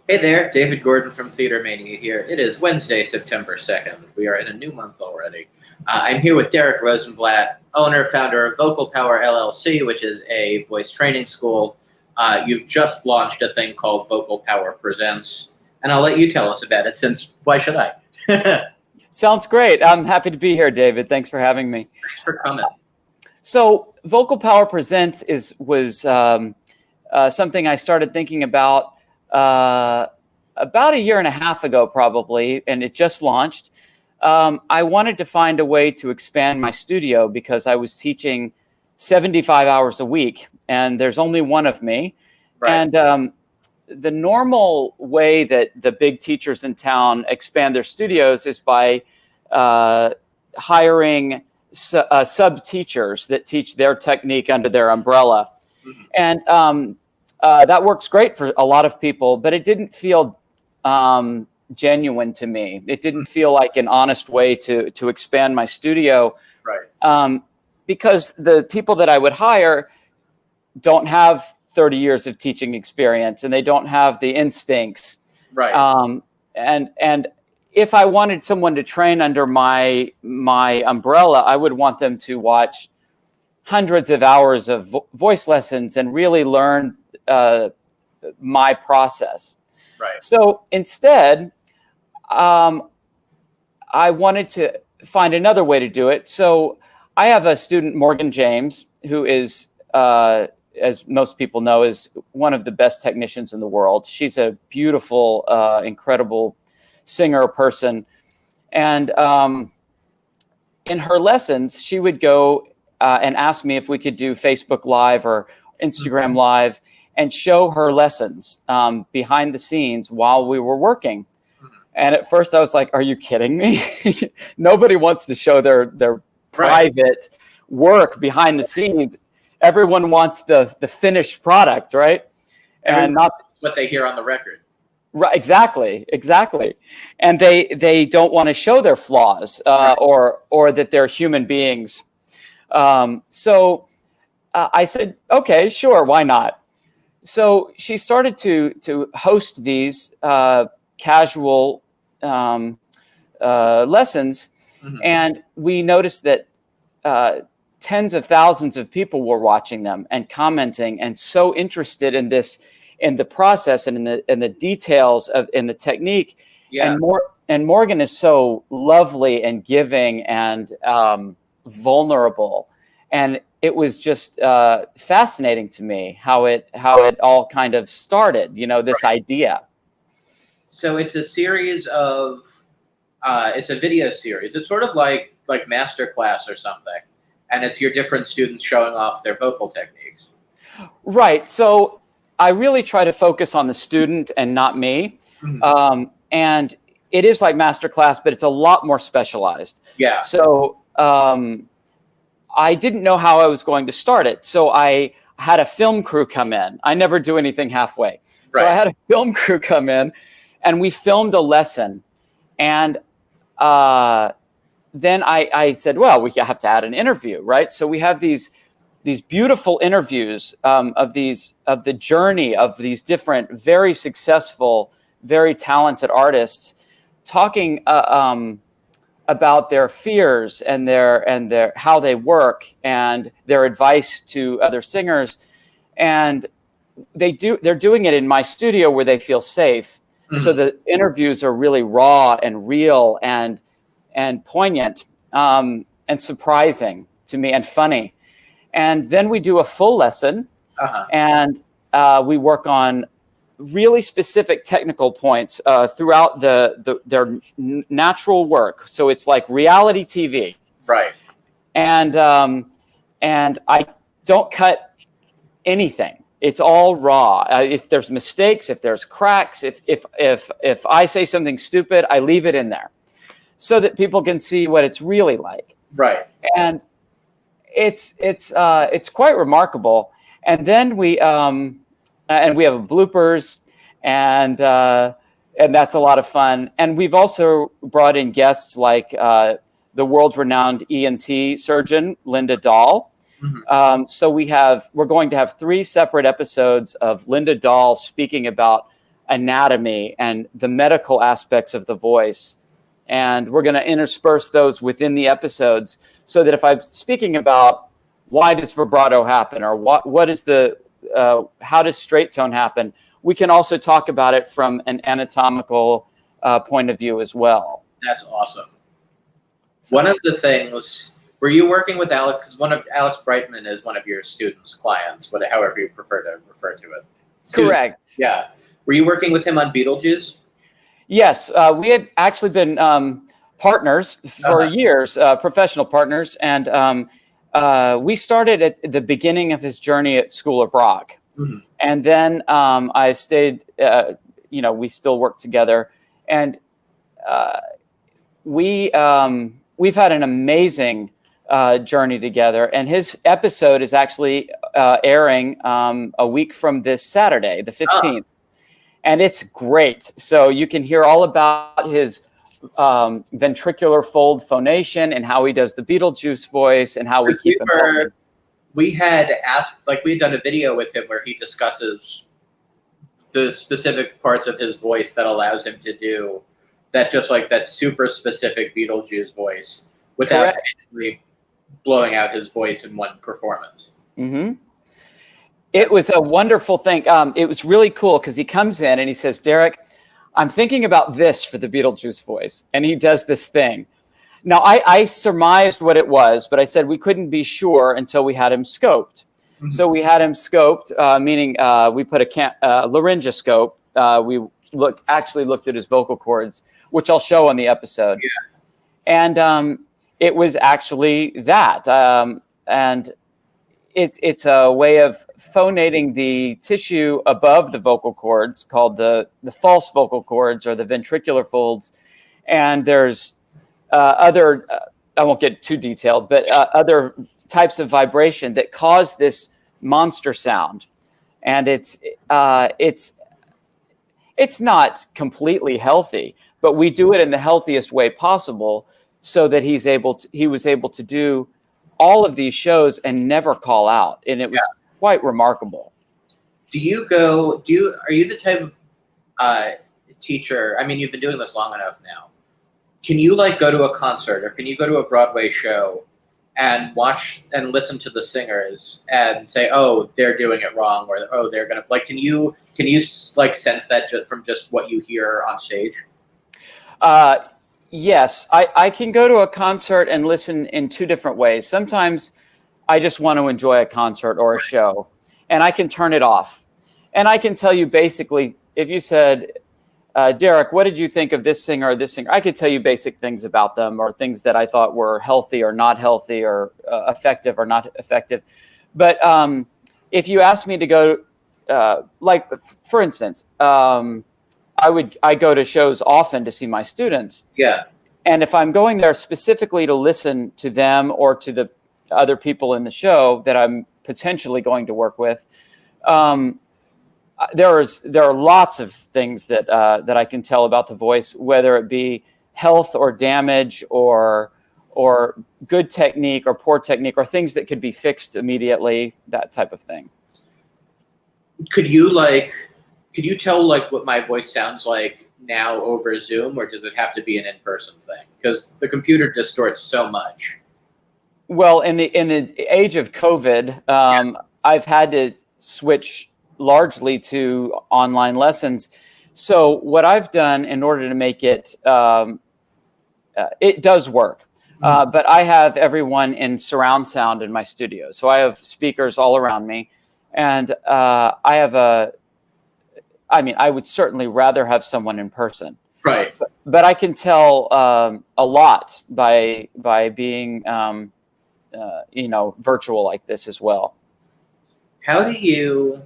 Hey there, David Gordon from TheaterMania here. It is Wednesday, September 2nd. We are in a new month already. I'm here with Deric Rosenblatt, owner, founder of Vocal Power LLC, which is a voice training school. You've just launched a thing called Vocal Power Presents, and I'll let you tell us about it, since why should I? Sounds great. I'm happy to be here, David. Thanks for having me. Thanks for coming. So Vocal Power Presents was something I started thinking about about a year and a half ago, probably, and it just launched. I wanted to find a way to expand my studio because I was teaching 75 hours a week, and there's only one of me. Right. And the normal way that the big teachers in town expand their studios is by hiring sub-teachers that teach their technique under their umbrella. Mm-hmm. And that works great for a lot of people, but it didn't feel genuine to me. It didn't feel like an honest way to expand my studio. Right. Because the people that I would hire don't have 30 years of teaching experience, and they don't have the instincts. Right. And if I wanted someone to train under my umbrella, I would want them to watch hundreds of hours of voice lessons and really learn my process. Right. So instead, I wanted to find another way to do it. So I have a student, Morgan James, who is, as most people know, is one of the best technicians in the world. She's a beautiful, incredible singer person. And in her lessons, she would go and ask me if we could do Facebook Live or Instagram Live and show her lessons behind the scenes while we were working. And at first I was like, are you kidding me? Nobody wants to show their private work behind the scenes. Everyone wants the finished product, right? And not what they hear on the record. Right, exactly. And they don't want to show their flaws or that they're human beings. So I said, okay, sure, why not? So she started to host these casual lessons, and we noticed that tens of thousands of people were watching them and commenting and so interested in the process and in the details in the technique. Yeah. And Morgan is so lovely and giving and vulnerable, and it was just fascinating to me how it all kind of started, this idea. So it's a series of, it's a video series. It's sort of like masterclass or something. And it's your different students showing off their vocal techniques. Right. So I really try to focus on the student and not me. Mm-hmm. And it is like masterclass, but it's a lot more specialized. Yeah. So I didn't know how I was going to start it. So I had a film crew come in. I never do anything halfway. Right. So I had a film crew come in, and we filmed a lesson. And then I said, well, we have to add an interview, right? So we have these beautiful interviews of the journey of these different, very successful, very talented artists talking about their fears and their how they work and their advice to other singers. And they're doing it in my studio where they feel safe. Mm-hmm. So the interviews are really raw and real and poignant and surprising to me and funny. And then we do a full lesson, and we work on really specific technical points throughout their natural work. So it's like reality TV. Right. And I don't cut anything. It's all raw. If there's mistakes, if there's cracks, if I say something stupid, I leave it in there so that people can see what it's really like. Right. And it's quite remarkable. And then we have bloopers, and that's a lot of fun. And we've also brought in guests like the world-renowned ENT surgeon Linda Dahl. Mm-hmm. So we're going to have 3 separate episodes of Linda Dahl speaking about anatomy and the medical aspects of the voice. And we're going to intersperse those within the episodes so that if I'm speaking about why does vibrato happen, or what is the how does straight tone happen, we can also talk about it from an anatomical point of view as well. That's awesome. One of the things, were you working with Alex? Alex Breitman is one of your students, clients, however you prefer to refer to it. Correct. Yeah. Were you working with him on Beetlejuice? Yes, we had actually been partners for years, professional partners, and we started at the beginning of his journey at School of Rock, and then I stayed. We still work together, and we've had an amazing journey together. And his episode is actually airing a week from this Saturday, the 15th. And it's great. So you can hear all about his ventricular fold phonation and how he does the Beetlejuice voice and how we keep him healthy. We had we'd done a video with him where he discusses the specific parts of his voice that allows him to do that, just like that super specific Beetlejuice voice without basically blowing out his voice in one performance. Mm-hmm. It was a wonderful thing. It was really cool because he comes in and he says, Deric, I'm thinking about this for the Beetlejuice voice. And he does this thing. Now, I surmised what it was, but I said we couldn't be sure until we had him scoped. Mm-hmm. So we had him scoped, meaning we put a laryngoscope. We actually looked at his vocal cords, which I'll show on the episode. Yeah. And it was actually that. And it's a way of phonating the tissue above the vocal cords called the false vocal cords or the ventricular folds. And there's other, I won't get too detailed, but other types of vibration that cause this monster sound. And it's not completely healthy, but we do it in the healthiest way possible so that he was able to do all of these shows and never call out. And it was quite remarkable. Are you the type of teacher, I mean, you've been doing this long enough now. Can you go to a concert or can you go to a Broadway show and watch and listen to the singers and say, oh, they're doing it wrong, or oh, they're going to can you sense that from just what you hear on stage? Yes, I can go to a concert and listen in two different ways. Sometimes I just want to enjoy a concert or a show, and I can turn it off. And I can tell you basically, if you said, Deric, what did you think of this singer or this singer? I could tell you basic things about them or things that I thought were healthy or not healthy or effective or not effective. But if you asked me to go, for instance, I go to shows often to see my students. Yeah. And if I'm going there specifically to listen to them or to the other people in the show that I'm potentially going to work with, there are lots of things that I can tell about the voice, whether it be health or damage or good technique or poor technique or things that could be fixed immediately, that type of thing. Could you tell what my voice sounds like now over Zoom, or does it have to be an in-person thing? Because the computer distorts so much. Well, in the age of COVID, I've had to switch largely to online lessons. So what I've done in order to make it, it does work. But I have everyone in surround sound in my studio. So I have speakers all around me, and I would certainly rather have someone in person. Right. But I can tell a lot by being, virtual like this as well. How do you,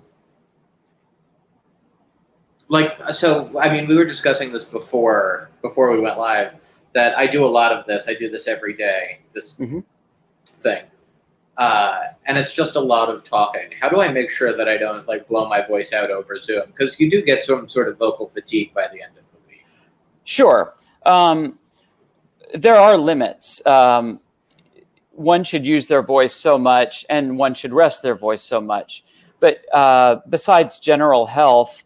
we were discussing this before we went live, that I do a lot of this. I do this every day, this thing. And it's just a lot of talking. How do I make sure that I don't blow my voice out over Zoom? Because you do get some sort of vocal fatigue by the end of the week. Sure. There are limits. One should use their voice so much and one should rest their voice so much. But besides general health,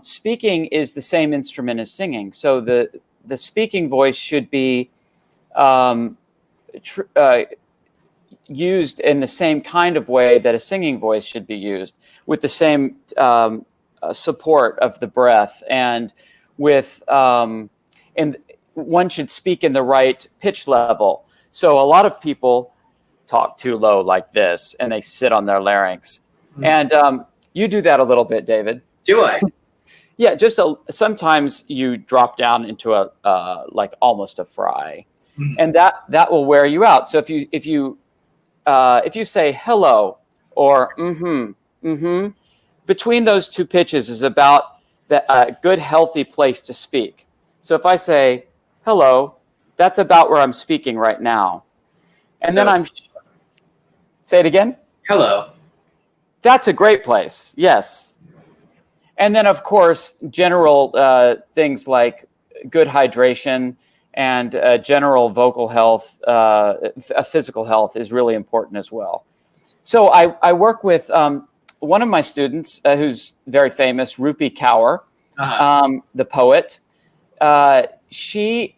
speaking is the same instrument as singing. So the speaking voice should be used in the same kind of way that a singing voice should be used, with the same support of the breath, and with and one should speak in the right pitch level. So a lot of people talk too low like this, and they sit on their larynx. And you do that a little bit, David. Do I? Yeah, just sometimes you drop down into a like almost a fry, and that will wear you out. So if you say hello or between those two pitches is about a good healthy place to speak. So if I say hello, that's about where I'm speaking right now, and then say it again. Hello. That's a great place. Yes. And then, of course, general things like good hydration and general vocal health, physical health is really important as well. So I work with one of my students who's very famous, Rupi Kaur, the poet. She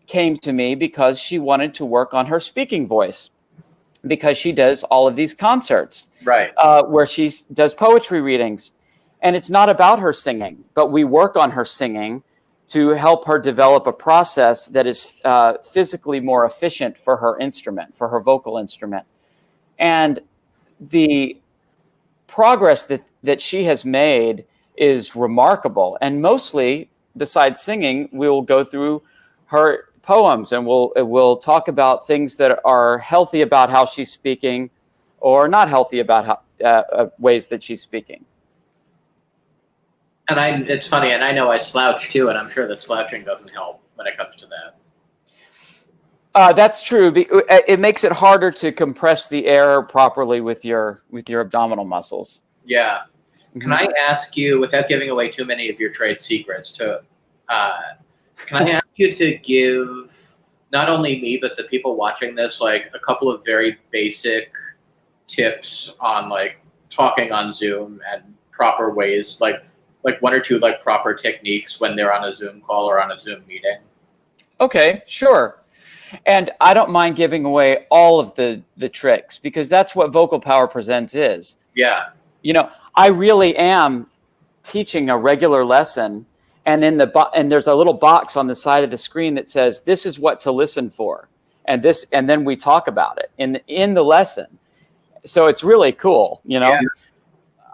came to me because she wanted to work on her speaking voice, because she does all of these concerts, right, where she does poetry readings. And it's not about her singing, but we work on her singing to help her develop a process that is physically more efficient for her instrument, for her vocal instrument. And the progress that she has made is remarkable. And mostly, besides singing, we'll go through her poems, and we'll talk about things that are healthy about how she's speaking, or not healthy about how, ways that she's speaking. And it's funny, and I know I slouch too, and I'm sure that slouching doesn't help when it comes to that. That's true. It makes it harder to compress the air properly with your abdominal muscles. Yeah. Can I ask you, without giving away too many of your trade secrets, can I ask you to give not only me but the people watching this like a couple of very basic tips on like talking on Zoom and proper ways, like one or two like proper techniques when they're on a Zoom call or on a Zoom meeting? Okay, sure. And I don't mind giving away all of the tricks, because that's what Vocal Power Presents is. Yeah. You know, I really am teaching a regular lesson, and and there's a little box on the side of the screen that says, this is what to listen for. And then we talk about it in the lesson. So it's really cool, you know?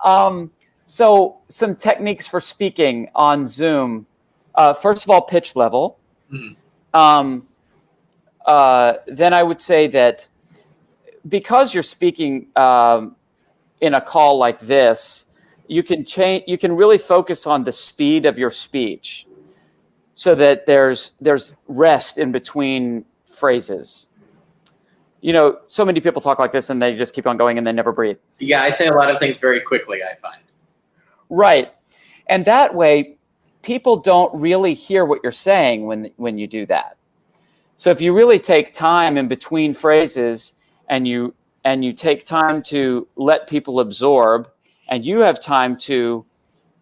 Yeah. So some techniques for speaking on Zoom. First of all, pitch level. Then I would say that because you're speaking in a call like this, you can really focus on the speed of your speech, so that there's rest in between phrases. You know, so many people talk like this and they just keep on going and they never breathe. Yeah, I say a lot of things very quickly, I find. Right. And that way, people don't really hear what you're saying when you do that. So if you really take time in between phrases, and you take time to let people absorb, and you have time to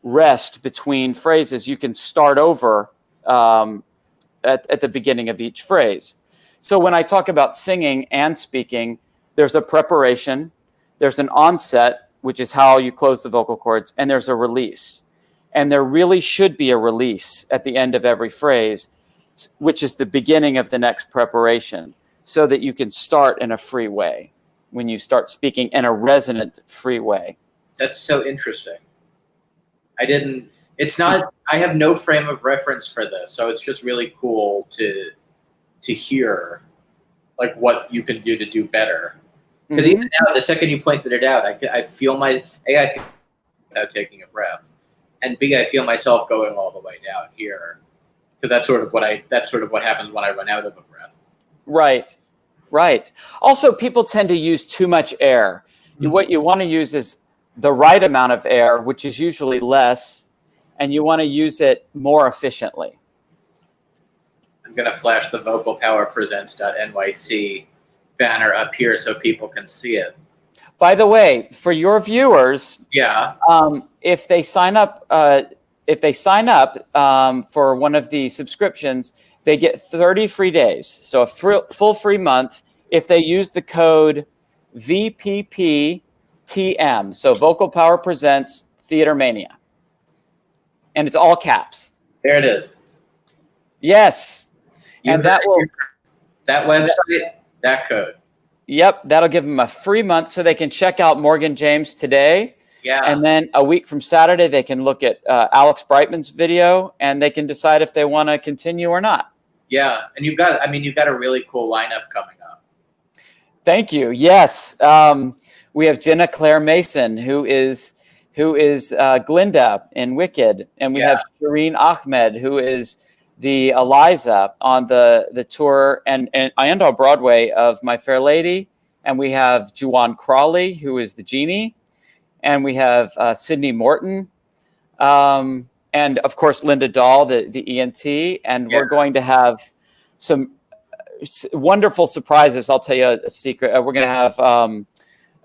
rest between phrases, you can start over at the beginning of each phrase. So when I talk about singing and speaking, there's a preparation, there's an onset, which is how you close the vocal cords, and there's a release. And there really should be a release at the end of every phrase, which is the beginning of the next preparation, so that you can start in a free way when you start speaking in a resonant, free way. That's so interesting. I have no frame of reference for this, so it's just really cool to hear like what you can do to do better. Because even now, the second you pointed it out, I feel without taking a breath, and B, I feel myself going all the way down here, because that's sort of what happens when I run out of a breath. Right, right. Also, people tend to use too much air. What you want to use is the right amount of air, which is usually less, and you want to use it more efficiently. I'm going to flash the vocalpowerpresents.nyc banner up here so people can see it. By the way, for your viewers, if they sign up if they sign up for one of the subscriptions, they get 30 free days. So a full free month if they use the code VPPTM. So Vocal Power Presents TheaterMania. And it's all caps. There it is. Yes. And that website, that code. Yep, that'll give them a free month so they can check out Morgan James today. Yeah. And then a week from Saturday, they can look at Alex Breitman's video and they can decide if they want to continue or not. Yeah. And you've got a really cool lineup coming up. Thank you. Yes. We have Jenna Claire Mason, who is Glinda in Wicked. And we have Shireen Ahmed, who is the Eliza on the tour and on Broadway of My Fair Lady. And we have Juwan Crawley, who is the Genie. And we have Sydney Morton. And, of course, Linda Dahl, the ENT. And we're going to have some wonderful surprises. I'll tell you a secret. We're going to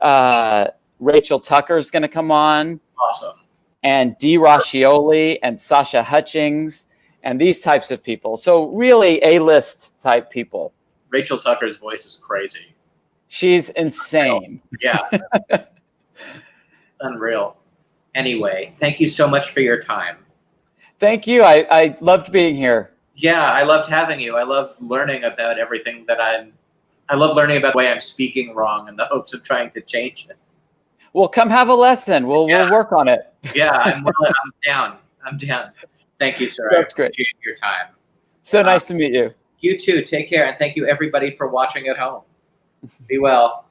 have Rachel Tucker's going to come on. Awesome. And Dee Rascioli and Sasha Hutchings. And these types of people. So really A-list type people. Rachel Tucker's voice is crazy. She's insane. Yeah. Unreal. Anyway, thank you so much for your time. Thank you. I loved being here. Yeah, I loved having you. I love learning about everything I love learning about the way I'm speaking wrong in the hopes of trying to change it. Well, come have a lesson. We'll work on it. Yeah, I'm down. I'm down. Thank you, sir. That's I appreciate your time. So nice to meet you. You too. Take care, and thank you everybody for watching at home. Be well.